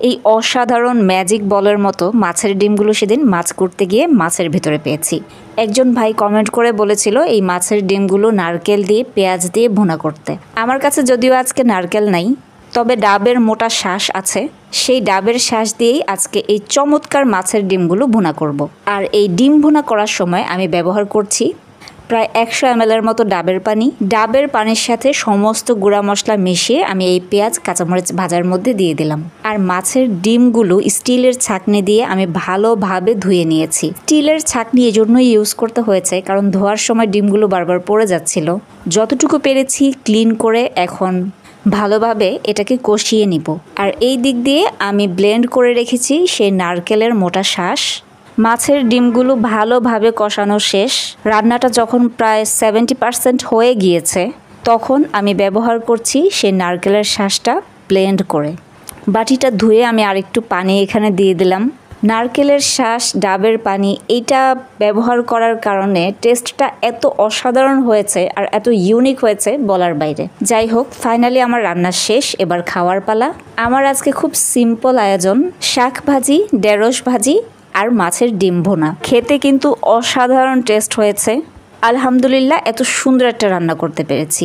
এই অসাধারণ ম্যাজিক বলের মতো মাছের ডিমগুলো সেদিন মাছ করতে গিয়ে মাছের ভেতরে পেয়েছি। একজন ভাই কমেন্ট করে বলেছিল এই মাছের ডিমগুলো নারকেল দিয়ে পেঁয়াজ দিয়ে ভুনা করতে। আমার কাছে যদিও আজকে নারকেল নাই, তবে ডাবের মোটা শাঁস আছে, সেই ডাবের শাঁস দিয়েই আজকে এই চমৎকার মাছের ডিমগুলো ভুনা করব। আর এই ডিম ভুনা করার সময় আমি ব্যবহার করছি প্রায় 100 ml মতো ডাবের পানি। ডাবের পানির সাথে সমস্ত গুঁড়া মশলা মিশিয়ে আমি এই পেঁয়াজ কাঁচামরিচ ভাজার মধ্যে দিয়ে দিলাম। আর মাছের ডিমগুলো স্টিলের ছাঁকনি দিয়ে আমি ভালোভাবে ধুয়ে নিয়েছি। স্টিলের ছাঁকনি এজন্যই ইউজ করতে হয়েছে কারণ ধোয়ার সময় ডিমগুলো বারবার পড়ে যাচ্ছিল। যতটুকু পেরেছি ক্লিন করে এখন ভালোভাবে এটাকে কষিয়ে নিব। আর এই দিক দিয়ে আমি ব্লেন্ড করে রেখেছি সেই নারকেলের মোটা শাঁস। মাছের ডিমগুলো ভালোভাবে কষানো শেষ। রান্নাটা যখন প্রায় 70% হয়ে গিয়েছে তখন আমি ব্যবহার করছি সেই নারকেলের শাঁসটা ব্লেন্ড করে। বাটিটা ধুয়ে আমি আরেকটু পানি এখানে দিয়ে দিলাম। নারকেলের শাঁস, ডাবের পানি এইটা ব্যবহার করার কারণে টেস্টটা এত অসাধারণ হয়েছে আর এত ইউনিক হয়েছে বলার বাইরে। যাই হোক, ফাইনালি আমার রান্না শেষ, এবার খাওয়ার পালা। আমার আজকে খুব সিম্পল আয়োজন, শাক ভাজি, ঢেঁড়স ভাজি আর মাছের ডিম ভুনা। খেতে কিন্তু অসাধারণ টেস্ট হয়েছে। আলহামদুলিল্লাহ, এত সুন্দর একটা রান্না করতে পেরেছি।